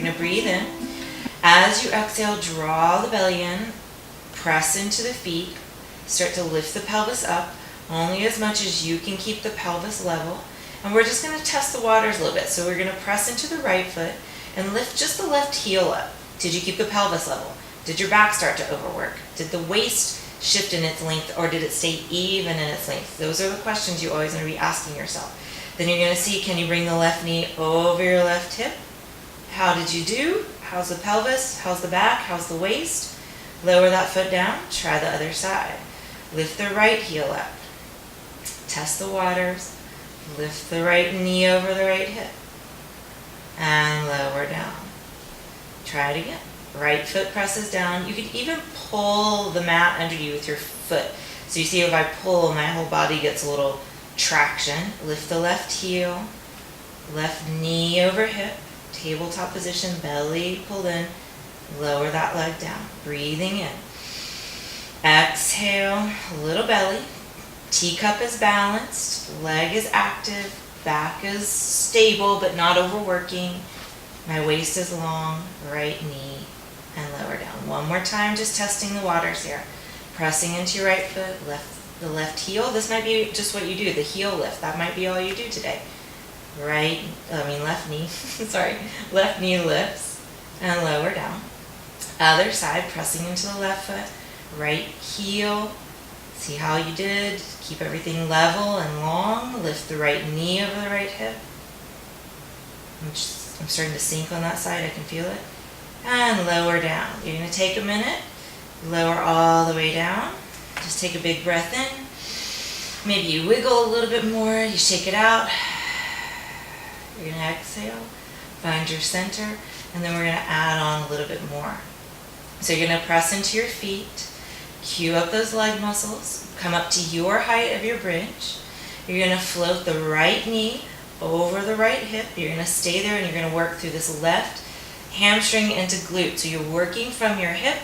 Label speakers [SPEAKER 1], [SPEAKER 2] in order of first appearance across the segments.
[SPEAKER 1] going to breathe in. As you exhale, draw the belly in, press into the feet, start to lift the pelvis up, only as much as you can keep the pelvis level. And we're just going to test the waters a little bit. So we're going to press into the right foot and lift just the left heel up. Did you keep the pelvis level? Did your back start to overwork? Did the waist shift in its length, or did it stay even in its length? Those are the questions you always want to be asking yourself. Then you're going to see, can you bring the left knee over your left hip? How did you do? How's the pelvis? How's the back? How's the waist? Lower that foot down. Try the other side. Lift the right heel up. Test the waters. Lift the right knee over the right hip. And lower down. Try it again. Right foot presses down. You could even pull the mat under you with your foot. So you see, if I pull, my whole body gets a little traction. Lift the left heel. Left knee over hip. Tabletop position, belly pulled in. Lower that leg down. Breathing in. Exhale, a little belly. Teacup is balanced. Leg is active. Back is stable but not overworking. My waist is long. Right knee and lower down. One more time, just testing the waters here. Pressing into your right foot, the left heel. This might be just what you do, the heel lift. That might be all you do today. Left knee, sorry, left knee lifts and lower down. Other side, pressing into the left foot, right heel. See how you did. Keep everything level and long. Lift the right knee over the right hip. I'm starting to sink on that side, I can feel it. And lower down. You're going to take a minute, lower all the way down. Just take a big breath in. Maybe you wiggle a little bit more, you shake it out. You're going to exhale, find your center, and then we're going to add on a little bit more. So you're going to press into your feet, cue up those leg muscles, come up to your height of your bridge. You're going to float the right knee over the right hip. You're going to stay there and you're going to work through this left hamstring into glute. So you're working from your hip,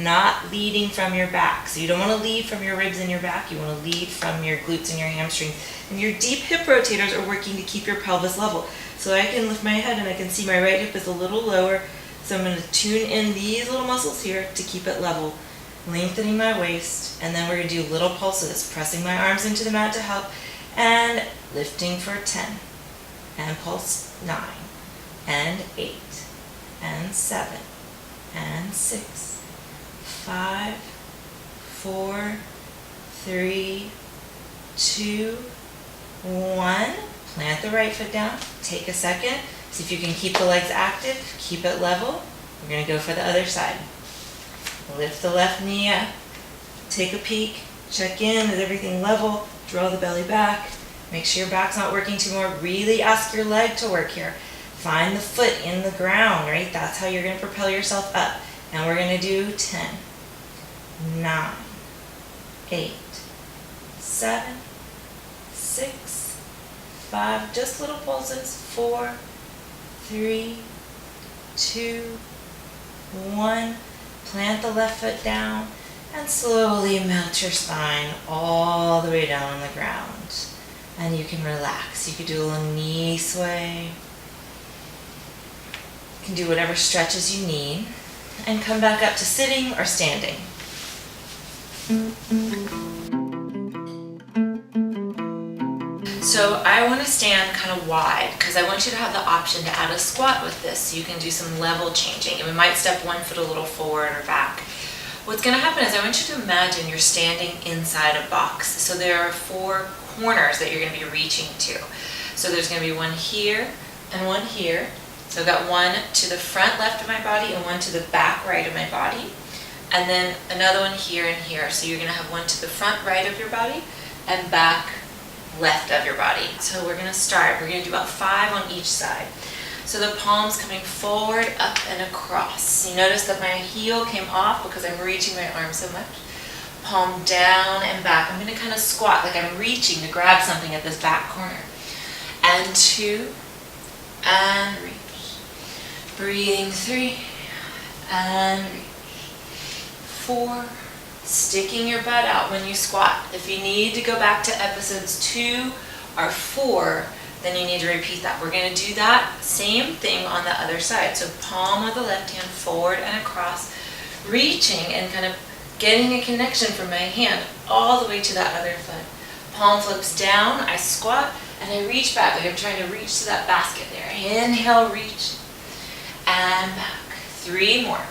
[SPEAKER 1] not leading from your back. So you don't want to lead from your ribs and your back. You want to lead from your glutes and your hamstrings. And your deep hip rotators are working to keep your pelvis level. So I can lift my head and I can see my right hip is a little lower. So I'm going to tune in these little muscles here to keep it level. Lengthening my waist. And then we're going to do little pulses. Pressing my arms into the mat to help. And lifting for 10. And pulse 9. And 8. And 7. And 6. 5. 4. 3. 2. 1. Plant the right foot down. Take a second. See if you can keep the legs active. Keep it level. We're going to go for the other side. Lift the left knee up. Take a peek. Check in. Is everything level? Draw the belly back. Make sure your back's not working too more. Really ask your leg to work here. Find the foot in the ground, right? That's how you're going to propel yourself up. And we're going to do 10, 9, 8, 7, 6, 5, just little pulses. 4, 3, 2, 1. Plant the left foot down and slowly melt your spine all the way down on the ground. And you can relax. You could do a little knee sway. You can do whatever stretches you need. And come back up to sitting or standing. So I want to stand kind of wide because I want you to have the option to add a squat with this. So you can do some level changing. And we might step one foot a little forward or back. What's going to happen is I want you to imagine you're standing inside a box. So there are 4 corners that you're going to be reaching to. So there's going to be one here and one here. So I've got one to the front left of my body and one to the back right of my body. And then another one here and here. So you're going to have one to the front right of your body and back left of your body. So we're going to start. We're going to do about 5 on each side. So the palms coming forward, up, and across. You notice that my heel came off because I'm reaching my arm so much. Palm down and back. I'm going to kind of squat like I'm reaching to grab something at this back corner. And 2, and reach. Breathing 3, and reach. 4, sticking your butt out when you squat. If you need to go back to episodes 2 or 4, then you need to repeat that. We're going to do that same thing on the other side. So palm of the left hand forward and across, reaching and kind of getting a connection from my hand all the way to that other foot. Palm flips down, I squat, and I reach back, like I'm trying to reach to that basket there. Inhale, reach, and back. 3 more.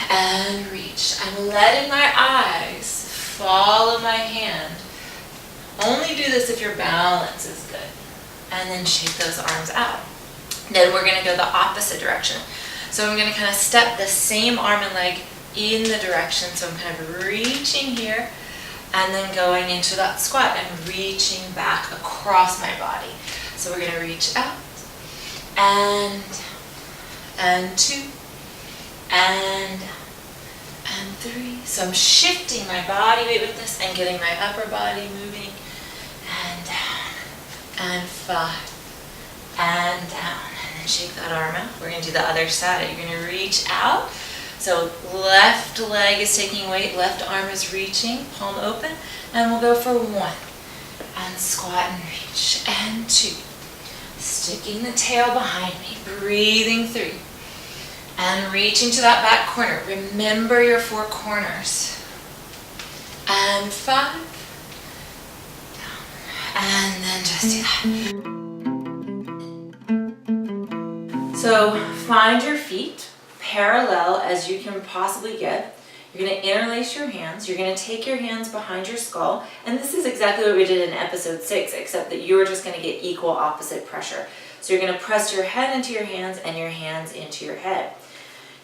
[SPEAKER 1] And reach. I'm letting my eyes follow my hand. Only do this if your balance is good. And then shake those arms out. Then we're going to go the opposite direction. So I'm going to kind of step the same arm and leg in the direction. So I'm kind of reaching here and then going into that squat and reaching back across my body. So we're going to reach out and 2 and 3. So I'm shifting my body weight with this and getting my upper body moving, and down and 5 and down, and then shake that arm out. We're going to do the other side. You're going to reach out. So left leg is taking weight, left arm is reaching, palm open, and we'll go for 1 and squat and reach, and 2. Sticking the tail behind me, breathing 3. And reaching to that back corner. Remember your 4 corners. And 5. Down. And then just do that. So find your feet parallel as you can possibly get. You're going to interlace your hands. You're going to take your hands behind your skull. And this is exactly what we did in episode 6, except that you're just going to get equal opposite pressure. So you're going to press your head into your hands and your hands into your head.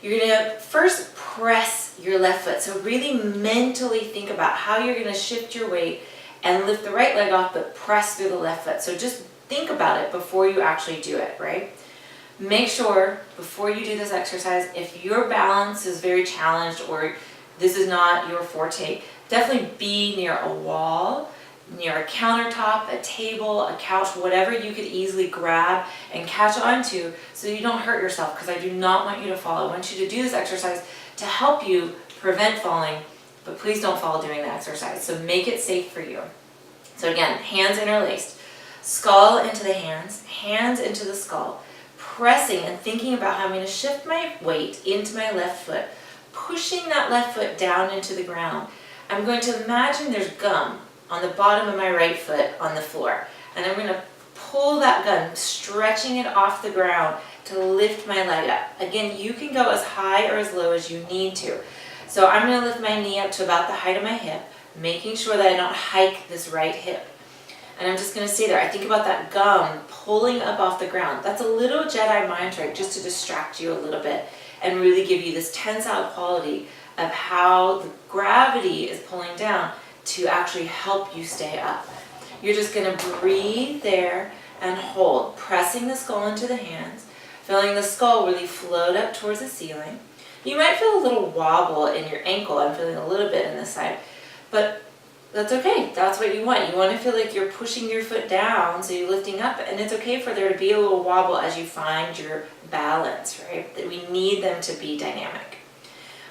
[SPEAKER 1] You're going to first press your left foot. So really mentally think about how you're going to shift your weight and lift the right leg off, but press through the left foot. So just think about it before you actually do it, right? Make sure before you do this exercise, if your balance is very challenged or this is not your forte, definitely be near a wall, near a countertop, a table, a couch, whatever you could easily grab and catch onto so you don't hurt yourself, because I do not want you to fall. I want you to do this exercise to help you prevent falling, but please don't fall doing the exercise. So make it safe for you. So again, hands interlaced, skull into the hands, hands into the skull, pressing and thinking about how I'm going to shift my weight into my left foot, pushing that left foot down into the ground. I'm going to imagine there's gum on the bottom of my right foot on the floor. And I'm going to pull that gum, stretching it off the ground to lift my leg up. Again, you can go as high or as low as you need to. So I'm going to lift my knee up to about the height of my hip, making sure that I don't hike this right hip. And I'm just going to stay there. I think about that gum pulling up off the ground. That's a little Jedi mind trick just to distract you a little bit and really give you this tensile quality of how the gravity is pulling down to actually help you stay up. You're just going to breathe there and hold, pressing the skull into the hands, feeling the skull really float up towards the ceiling. You might feel a little wobble in your ankle. I'm feeling a little bit in this side, but that's okay. That's what you want. You want to feel like you're pushing your foot down, so you're lifting up, and it's okay for there to be a little wobble as you find your balance, right? That we need them to be dynamic.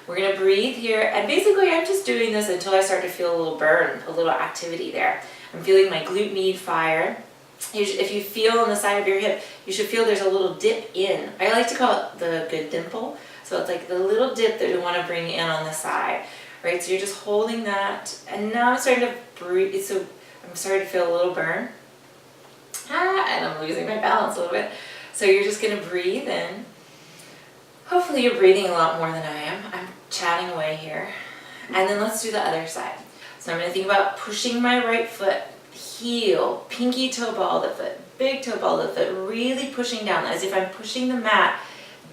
[SPEAKER 1] We're going to breathe here, and basically I'm just doing this until I start to feel a little burn, a little activity there. I'm feeling my glute med fire. If you feel on the side of your hip, you should feel there's a little dip in. I like to call it the good dimple. So it's like the little dip that we want to bring in on the side, right? So you're just holding that, and now I'm starting to breathe. So I'm starting to feel a little burn. And I'm losing my balance a little bit. So you're just going to breathe in. Hopefully you're breathing a lot more than I am. I'm chatting away here. And then let's do the other side. So I'm going to think about pushing my right foot, heel, pinky toe ball of the foot, big toe ball of the foot, really pushing down as if I'm pushing the mat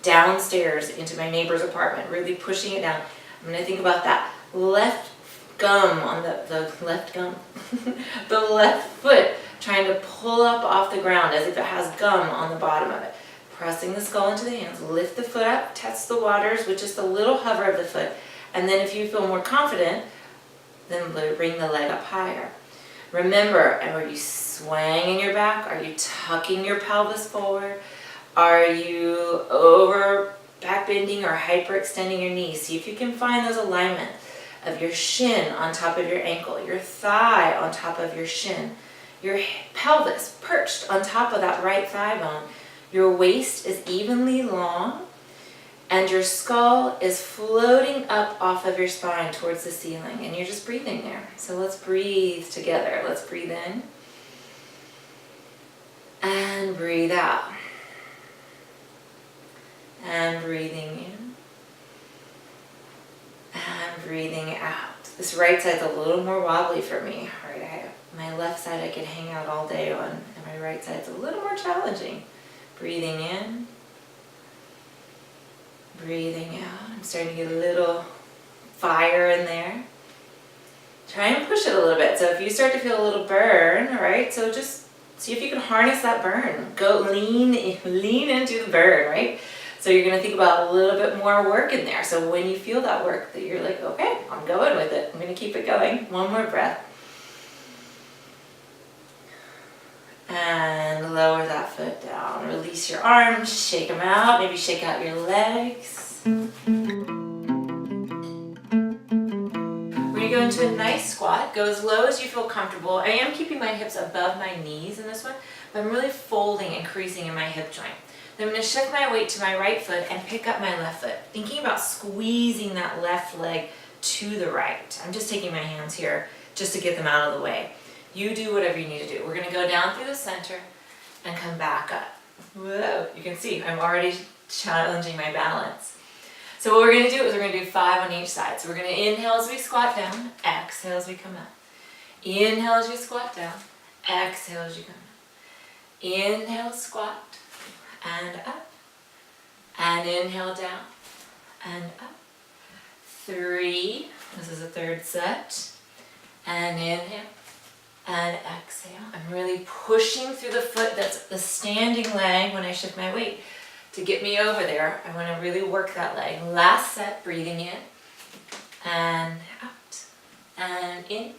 [SPEAKER 1] downstairs into my neighbor's apartment, really pushing it down. I'm going to think about that left gum on the left gum, the left foot trying to pull up off the ground as if it has gum on the bottom of it. Pressing the skull into the hands, lift the foot up, test the waters with just a little hover of the foot, and then if you feel more confident, then bring the leg up higher. Remember, are you swaying your back? Are you tucking your pelvis forward? Are you over back bending or hyperextending your knees? See if you can find those alignments of your shin on top of your ankle, your thigh on top of your shin, Your pelvis perched on top of that right thigh bone. Your waist is evenly long, and your skull is floating up off of your spine towards the ceiling, and you're just breathing there. So let's breathe together. Let's breathe in and breathe out. And breathing in and breathing out. This right side's a little more wobbly for me. Right, my left side I could hang out all day on, and my right side's a little more challenging. Breathing in, breathing out. I'm starting to get a little fire in there. Try and push it a little bit. So if you start to feel a little burn, all right, so just see if you can harness that burn. Go lean into the burn, right? So you're going to think about a little bit more work in there. So when you feel that work, that you're like, okay, I'm going with it. I'm going to keep it going. One more breath. And lower that foot down. Release your arms, shake them out. Maybe shake out your legs. We're going to go into a nice squat. Go as low as you feel comfortable. I am keeping my hips above my knees in this one, but I'm really folding and creasing in my hip joint. Then I'm going to shift my weight to my right foot and pick up my left foot, thinking about squeezing that left leg to the right. I'm just taking my hands here just to get them out of the way. You do whatever you need to do. We're going to go down through the center and come back up. Whoa, you can see I'm already challenging my balance. So what we're going to do is we're going to do 5 on each side. So we're going to inhale as we squat down, exhale as we come up. Inhale as you squat down, exhale as you come up. Inhale, squat, and up, and inhale down, and up. 3, this is the third set, and inhale, and exhale. I'm really pushing through the foot, that's the standing leg when I shift my weight. To get me over there, I want to really work that leg. Last set, breathing in, and out, and in,